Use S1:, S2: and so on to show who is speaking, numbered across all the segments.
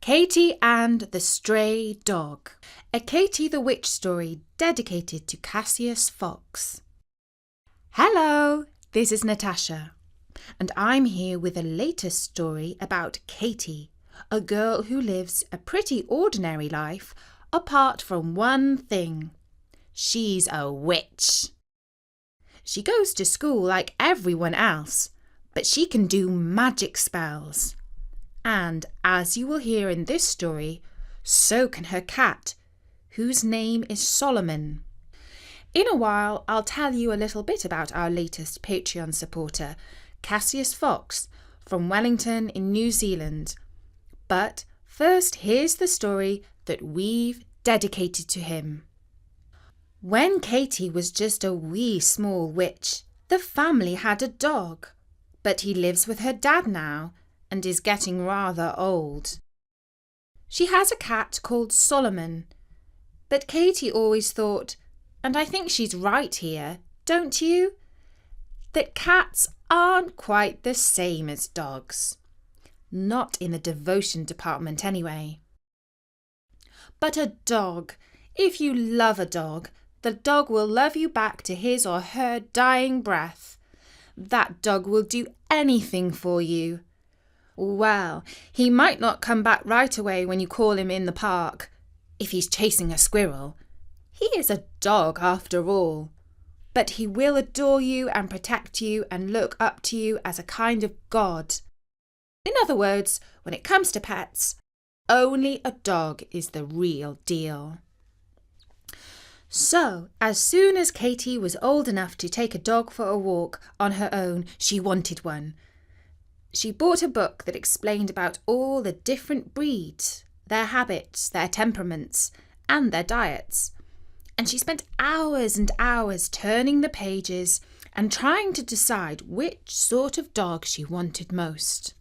S1: Katy and the Stray Dog, a Katy the Witch story dedicated to Cassius Fox. Hello, this is Natasha, and I'm here with the latest story about Katy, a girl who lives a pretty ordinary life apart from one thing. She's a witch. She goes to school like everyone else, but she can do magic spells. And as you will hear in this story, so can her cat, whose name is Solomon. In a while, I'll tell you a little bit about our latest Patreon supporter, Cassius Fox, from Wellington in New Zealand. But first, here's the story that we've dedicated to him. When Katy was just a wee small witch, the family had a dog. But he lives with her dad now and is getting rather old. She has a cat called Solomon, but Katy always thought, and I think she's right here, don't you? That cats aren't quite the same as dogs. Not in the devotion department anyway. But a dog, if you love a dog, the dog will love you back to his or her dying breath. That dog will do anything for you. Well, he might not come back right away when you call him in the park, if he's chasing a squirrel. He is a dog after all. But he will adore you and protect you and look up to you as a kind of god. In other words, when it comes to pets, only a dog is the real deal. So, as soon as Katy was old enough to take a dog for a walk on her own, she wanted one. She bought a book that explained about all the different breeds, their habits, their temperaments, and their diets. And she spent hours and hours turning the pages and trying to decide which sort of dog she wanted most.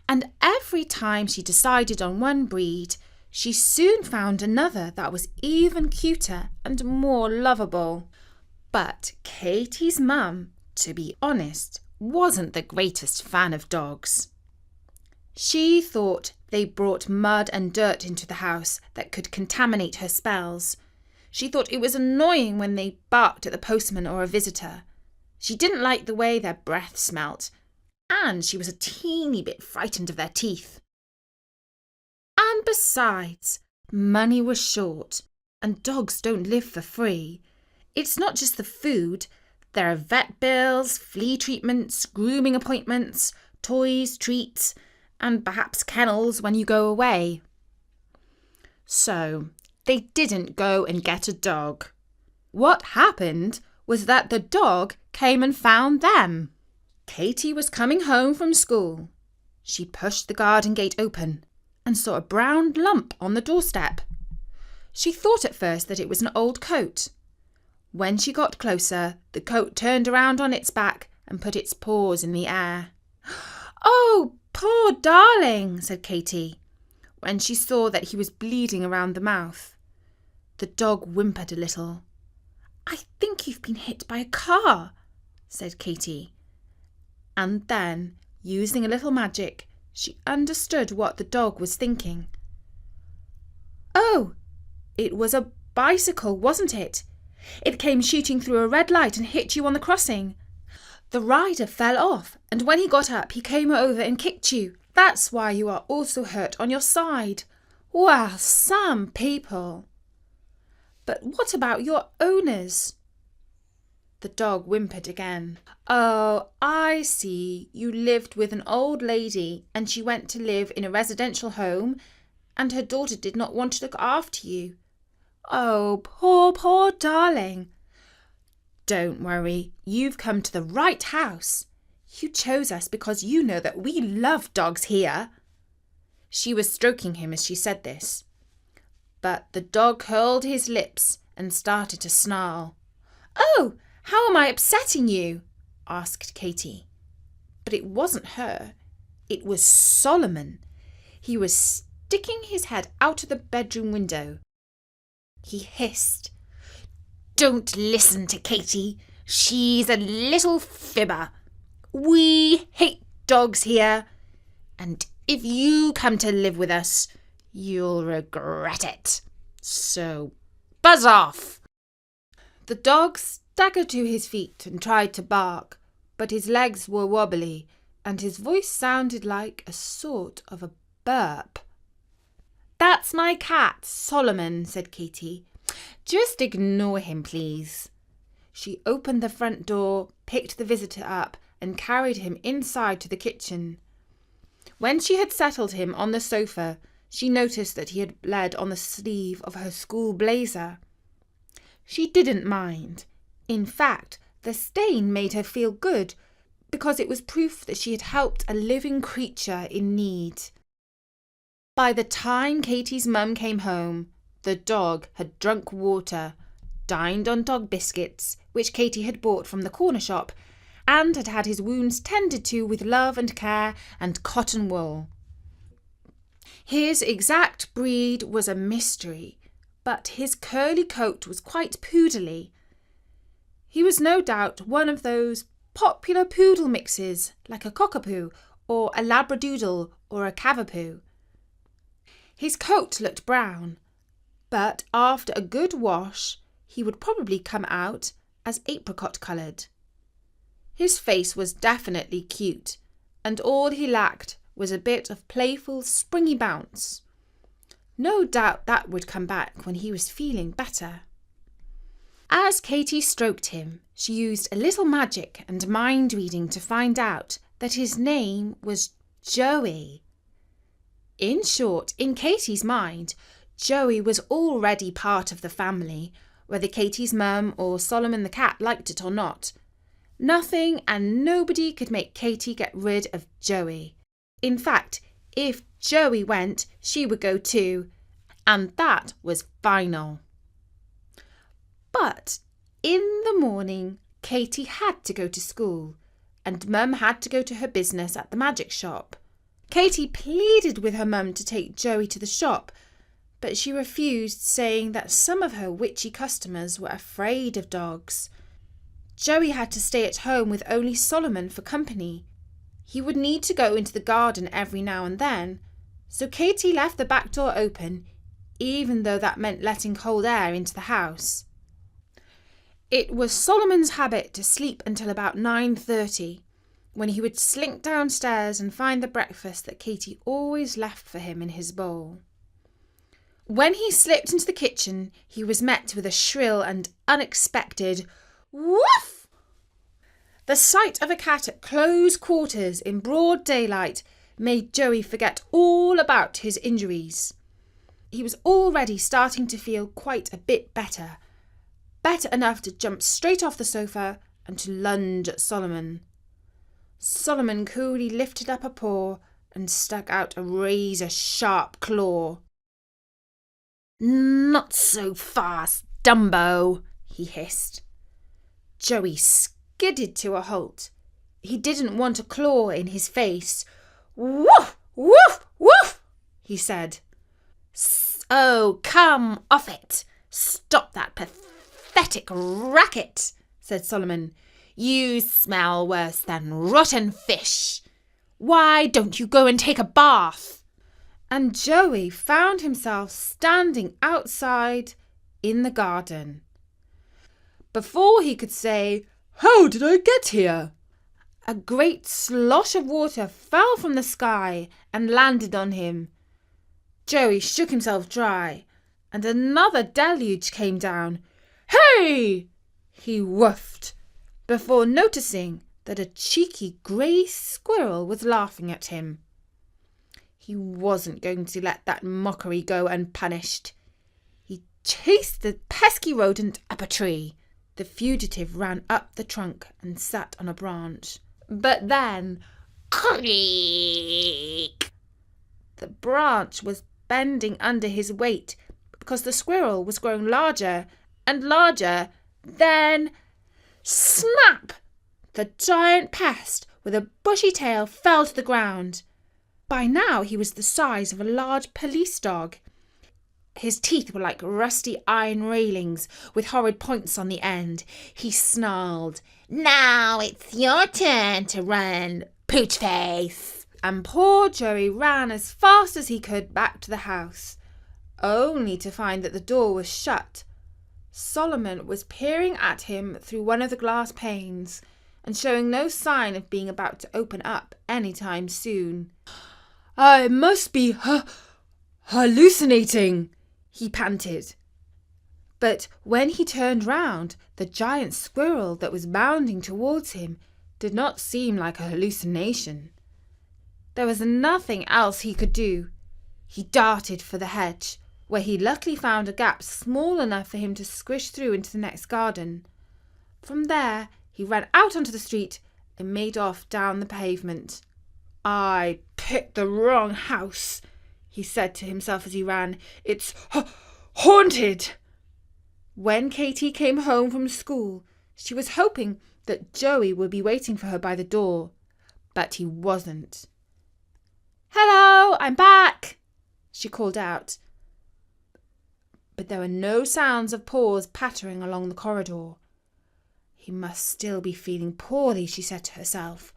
S1: And every time she decided on one breed, she soon found another that was even cuter and more lovable. But Katy's mum, to be honest, wasn't the greatest fan of dogs. She thought they brought mud and dirt into the house that could contaminate her spells. She thought it was annoying when they barked at the postman or a visitor. She didn't like the way their breath smelt, and she was a teeny bit frightened of their teeth. And besides, money was short, and dogs don't live for free. It's not just the food. There are vet bills, flea treatments, grooming appointments, toys, treats, and perhaps kennels when you go away. So, they didn't go and get a dog. What happened was that the dog came and found them. Katy was coming home from school. She pushed the garden gate open and saw a brown lump on the doorstep. She thought at first that it was an old coat. When she got closer, the coat turned around on its back and put its paws in the air. "Oh, poor darling," said Katy, when she saw that he was bleeding around the mouth. The dog whimpered a little. "I think you've been hit by a car," said Katy. And then, using a little magic, she understood what the dog was thinking. "Oh, it was a bicycle, wasn't it? It came shooting through a red light and hit you on the crossing. The rider fell off, and when he got up, he came over and kicked you. That's why you are also hurt on your side. Well, some people. But what about your owners?" The dog whimpered again. "Oh, I see. You lived with an old lady, and she went to live in a residential home, and her daughter did not want to look after you. Oh, poor, poor darling. Don't worry, you've come to the right house. You chose us because you know that we love dogs here." She was stroking him as she said this. But the dog curled his lips and started to snarl. "Oh, how am I upsetting you?" asked Katy. But it wasn't her. It was Solomon. He was sticking his head out of the bedroom window. He hissed, "Don't listen to Katy. She's a little fibber. We hate dogs here. And if you come to live with us, You'll regret it. So, buzz off!" The dog staggered to his feet and tried to bark, but his legs were wobbly and his voice sounded like a sort of a burp. "That's my cat, Solomon," said Katy. "Just ignore him, please." She opened the front door, picked the visitor up, and carried him inside to the kitchen. When she had settled him on the sofa, she noticed that he had bled on the sleeve of her school blazer. She didn't mind. In fact, the stain made her feel good because it was proof that she had helped a living creature in need. By the time Katy's mum came home, the dog had drunk water, dined on dog biscuits, which Katy had bought from the corner shop, and had had his wounds tended to with love and care and cotton wool. His exact breed was a mystery, but his curly coat was quite poodly. He was no doubt one of those popular poodle mixes, like a cockapoo or a labradoodle or a cavapoo. His coat looked brown, but after a good wash, he would probably come out as apricot-coloured. His face was definitely cute, and all he lacked was a bit of playful, springy bounce. No doubt that would come back when he was feeling better. As Katy stroked him, she used a little magic and mind-reading to find out that his name was Joey. In short, in Katy's mind, Joey was already part of the family, whether Katy's mum or Solomon the cat liked it or not. Nothing and nobody could make Katy get rid of Joey. In fact, if Joey went, she would go too, and that was final. But in the morning, Katy had to go to school, and Mum had to go to her business at the magic shop. Katy pleaded with her mum to take Joey to the shop, but she refused, saying that some of her witchy customers were afraid of dogs. Joey had to stay at home with only Solomon for company. He would need to go into the garden every now and then, so Katy left the back door open, even though that meant letting cold air into the house. It was Solomon's habit to sleep until about 9:30, when he would slink downstairs and find the breakfast that Katy always left for him in his bowl. When he slipped into the kitchen, he was met with a shrill and unexpected woof! The sight of a cat at close quarters in broad daylight made Joey forget all about his injuries. He was already starting to feel quite a bit better enough to jump straight off the sofa and to lunge at Solomon. Solomon coolly lifted up a paw and stuck out a razor-sharp claw. "Not so fast, Dumbo," he hissed. Joey skidded to a halt. He didn't want a claw in his face. "Woof, woof, woof," he said. "Oh, come off it. Stop that pathetic racket," said Solomon. "You smell worse than rotten fish. Why don't you go and take a bath?" And Joey found himself standing outside in the garden. Before he could say, "How did I get here?" a great slosh of water fell from the sky and landed on him. Joey shook himself dry, and another deluge came down. "Hey!" he woofed, before noticing that a cheeky grey squirrel was laughing at him. He wasn't going to let that mockery go unpunished. He chased the pesky rodent up a tree. The fugitive ran up the trunk and sat on a branch. But then, creak! The branch was bending under his weight because the squirrel was growing larger and larger. Then, snap! The giant pest with a bushy tail fell to the ground. By now he was the size of a large police dog. His teeth were like rusty iron railings with horrid points on the end. He snarled, "Now it's your turn to run, Poochface," and poor Joey ran as fast as he could back to the house, only to find that the door was shut. Solomon was peering at him through one of the glass panes and showing no sign of being about to open up any time soon. "I must be hallucinating," he panted. But when he turned round, the giant squirrel that was bounding towards him did not seem like a hallucination. There was nothing else he could do. He darted for the hedge, where he luckily found a gap small enough for him to squish through into the next garden. From there, he ran out onto the street and made off down the pavement. "I picked the wrong house," he said to himself as he ran. "It's haunted." When Katy came home from school, she was hoping that Joey would be waiting for her by the door, but he wasn't. "Hello, I'm back," she called out. But there were no sounds of paws pattering along the corridor. He must still be feeling poorly, she said to herself,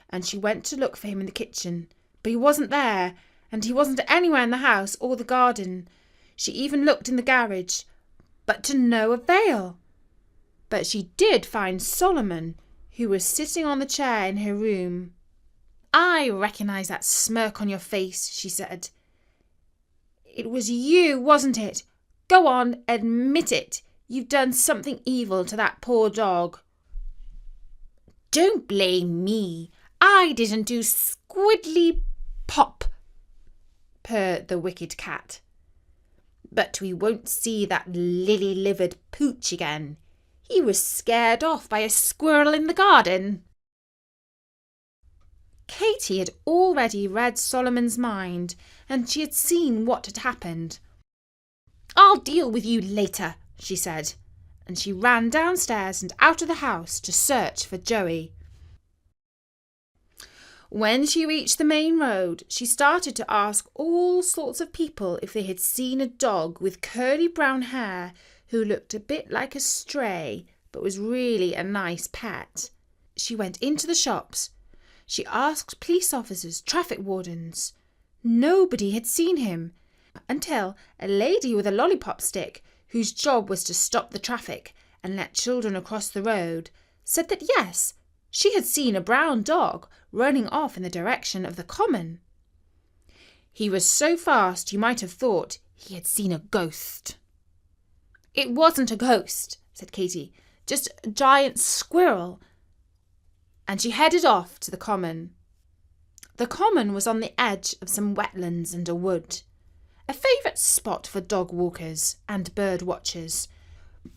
S1: and she went to look for him in the kitchen, but he wasn't there, and he wasn't anywhere in the house or the garden. She even looked in the garage, but to no avail. But she did find Solomon, who was sitting on the chair in her room. "I recognise that smirk on your face," she said. "It was you, wasn't it? Go on, admit it. You've done something evil to that poor dog." "Don't blame me. I didn't do squiddly pop," purred the wicked cat. "But we won't see that lily-livered pooch again. He was scared off by a squirrel in the garden." Katy had already read Solomon's mind, and she had seen what had happened. "I'll deal with you later," she said, and she ran downstairs and out of the house to search for Joey. When she reached the main road, she started to ask all sorts of people if they had seen a dog with curly brown hair who looked a bit like a stray but was really a nice pet. She went into the shops. She asked police officers, traffic wardens. Nobody had seen him until a lady with a lollipop stick, whose job was to stop the traffic and let children across the road, said that yes, she had seen a brown dog running off in the direction of the common. He was so fast you might have thought he had seen a ghost. "It wasn't a ghost," said Katy, "just a giant squirrel." And she headed off to the common. The common was on the edge of some wetlands and a wood, a favourite spot for dog walkers and bird watchers.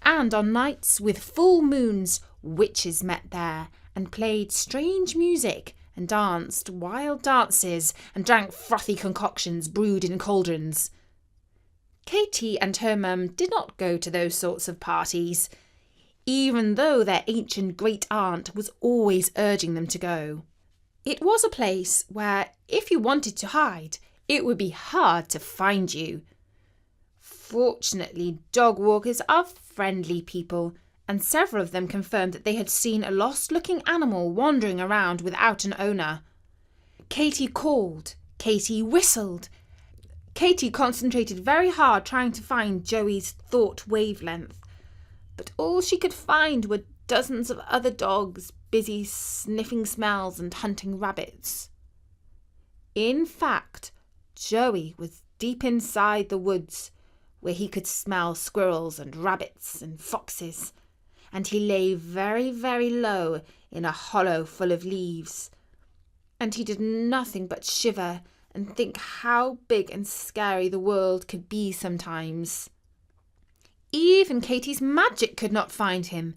S1: And on nights with full moons, witches met there and played strange music and danced wild dances and drank frothy concoctions brewed in cauldrons. Katy and her mum did not go to those sorts of parties, even though their ancient great-aunt was always urging them to go. It was a place where, if you wanted to hide, it would be hard to find you. Fortunately, dog walkers are friendly people, and several of them confirmed that they had seen a lost-looking animal wandering around without an owner. Katy called. Katy whistled. Katy concentrated very hard trying to find Joey's thought wavelength, but all she could find were dozens of other dogs busy sniffing smells and hunting rabbits. In fact, Joey was deep inside the woods, where he could smell squirrels and rabbits and foxes, and he lay very, very low in a hollow full of leaves. And he did nothing but shiver and think how big and scary the world could be sometimes. Even Katy's magic could not find him,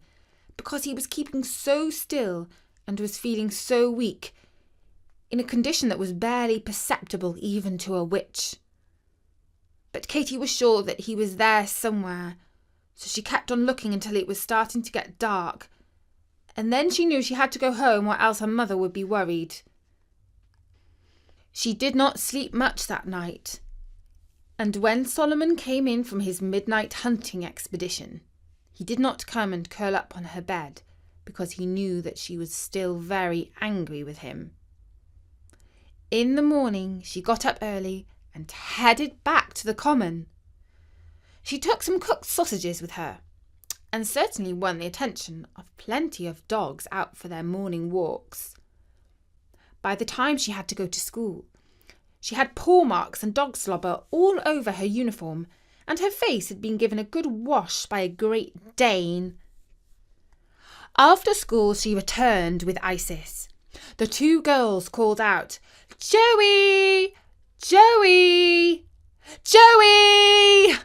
S1: because he was keeping so still and was feeling so weak, in a condition that was barely perceptible even to a witch. But Katy was sure that he was there somewhere, so she kept on looking until it was starting to get dark, and then she knew she had to go home or else her mother would be worried. She did not sleep much that night, and when Solomon came in from his midnight hunting expedition, he did not come and curl up on her bed because he knew that she was still very angry with him. In the morning, she got up early and headed back to the common. She took some cooked sausages with her and certainly won the attention of plenty of dogs out for their morning walks. By the time she had to go to school, she had paw marks and dog slobber all over her uniform, and her face had been given a good wash by a Great Dane. After school, she returned with Isis. The two girls called out, "Joey! Joey! Joey!"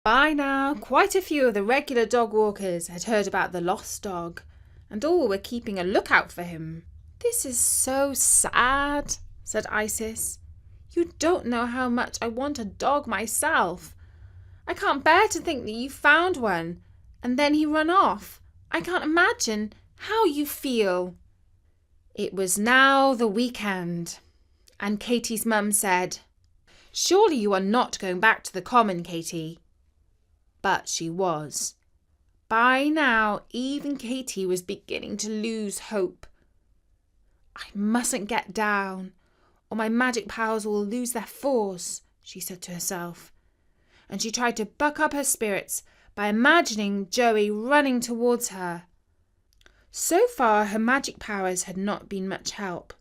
S1: By now, quite a few of the regular dog walkers had heard about the lost dog, and all were keeping a lookout for him. "This is so sad," said Isis. "You don't know how much I want a dog myself. I can't bear to think that you found one, and then he ran off. I can't imagine how you feel." It was now the weekend, and Katie's mum said, "Surely you are not going back to the common, Katie." But she was. By now, even Katie was beginning to lose hope. "I mustn't get down, or my magic powers will lose their force," she said to herself. And she tried to buck up her spirits by imagining Joey running towards her. So far, her magic powers had not been much help.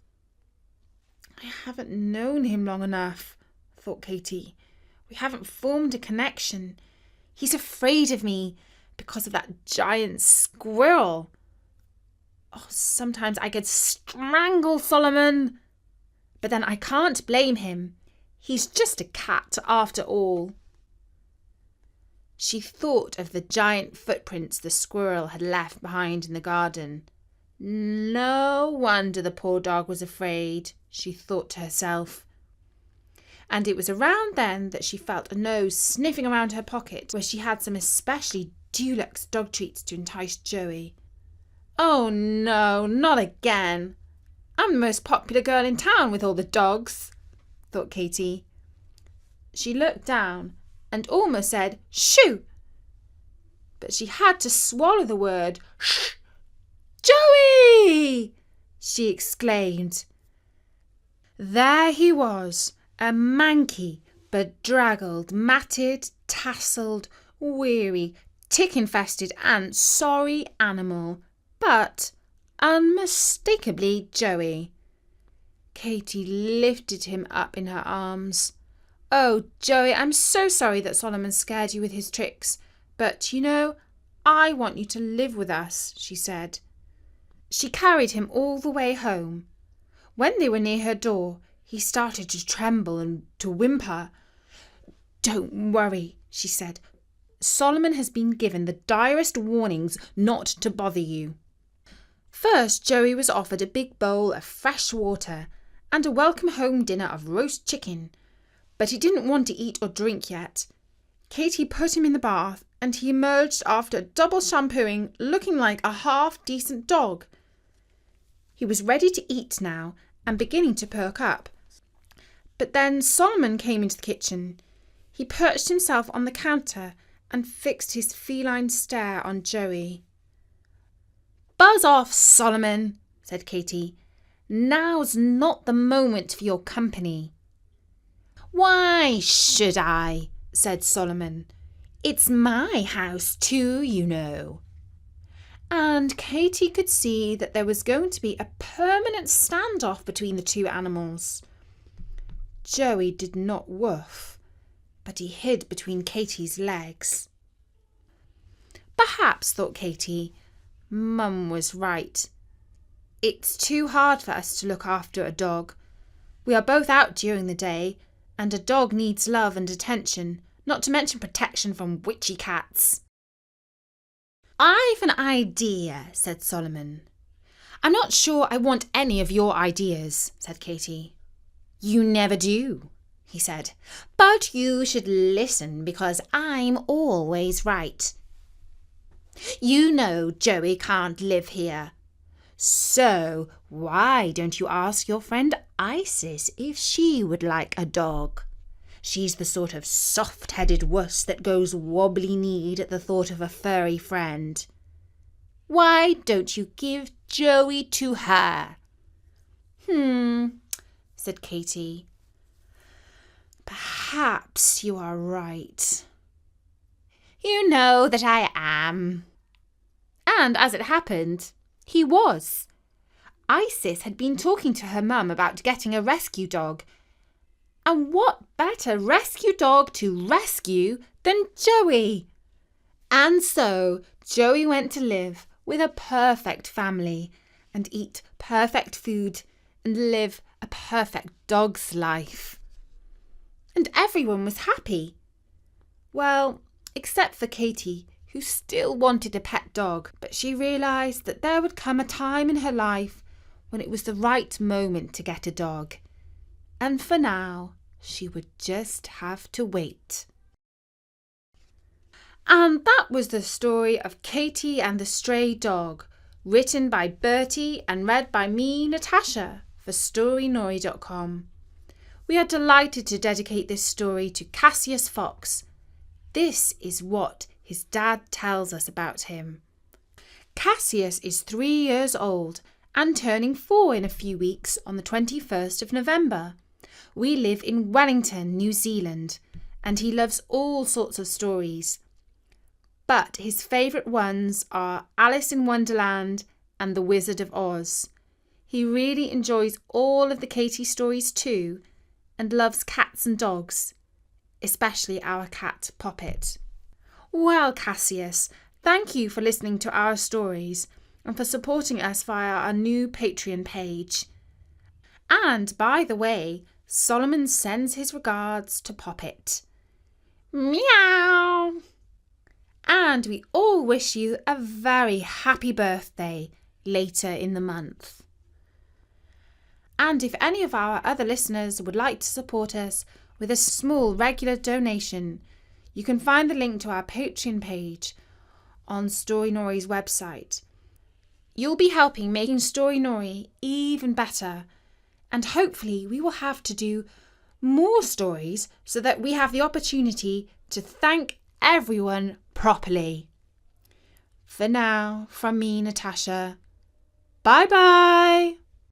S1: "I haven't known him long enough," thought Katie. "We haven't formed a connection. He's afraid of me because of that giant squirrel. Oh, sometimes I could strangle Solomon. But then I can't blame him. He's just a cat after all." She thought of the giant footprints the squirrel had left behind in the garden. No wonder the poor dog was afraid, she thought to herself. And it was around then that she felt a nose sniffing around her pocket, where she had some especially deluxe dog treats to entice Joey. "Oh no, not again. I'm the most popular girl in town with all the dogs," thought Katie. She looked down and almost said, "Shoo!" But she had to swallow the word. "Shh! Joey!" she exclaimed. There he was, a manky, bedraggled, matted, tasselled, weary, tick-infested and sorry animal, but unmistakably Joey. Katie lifted him up in her arms. "Oh, Joey, I'm so sorry that Solomon scared you with his tricks, but, you know, I want you to live with us," she said. She carried him all the way home. When they were near her door, he started to tremble and to whimper. "Don't worry," she said. "Solomon has been given the direst warnings not to bother you." First, Joey was offered a big bowl of fresh water and a welcome home dinner of roast chicken, but he didn't want to eat or drink yet. Katie put him in the bath, and he emerged after double shampooing looking like a half-decent dog. He was ready to eat now and beginning to perk up. But then Solomon came into the kitchen. He perched himself on the counter and fixed his feline stare on Joey. "Buzz off, Solomon," said Katie. "Now's not the moment for your company." "Why should I?" said Solomon. "It's my house too, you know." And Katie could see that there was going to be a permanent standoff between the two animals. Joey did not woof, but he hid between Katie's legs. Perhaps, thought Katie, Mum was right. It's too hard for us to look after a dog. We are both out during the day, and a dog needs love and attention, not to mention protection from witchy cats. "I've an idea," said Solomon. "I'm not sure I want any of your ideas," said Katie. "You never do," he said. "But you should listen because I'm always right. You know Joey can't live here. So why don't you ask your friend Isis if she would like a dog? She's the sort of soft-headed wuss that goes wobbly-kneed at the thought of a furry friend. Why don't you give Joey to her?" said Katy. Perhaps you are right. You know that I am. And as it happened, he was. Isis had been talking to her mum about getting a rescue dog. And what better rescue dog to rescue than Joey? And so Joey went to live with a perfect family and eat perfect food and live a perfect dog's life. And everyone was happy. Well, except for Katy, who still wanted a pet dog, but she realised that there would come a time in her life when it was the right moment to get a dog. And for now, she would just have to wait. And that was the story of Katy and the Stray Dog, written by Bertie and read by me, Natasha, for Storynory.com. We are delighted to dedicate this story to Cassius Fox. This is what his dad tells us about him. Cassius is 3 years old and turning 4 in a few weeks on the 21st of November. We live in Wellington, New Zealand, and he loves all sorts of stories. But his favourite ones are Alice in Wonderland and The Wizard of Oz. He really enjoys all of the Katy stories too, and loves cats and dogs, especially our cat Poppet. Well, Cassius, thank you for listening to our stories and for supporting us via our new Patreon page. And by the way, Solomon sends his regards to Poppet. Meow! And we all wish you a very happy birthday later in the month. And if any of our other listeners would like to support us with a small regular donation, you can find the link to our Patreon page on Storynory's website. You'll be helping making Storynory even better, and hopefully we will have to do more stories so that we have the opportunity to thank everyone properly. For now, from me, Natasha, bye-bye.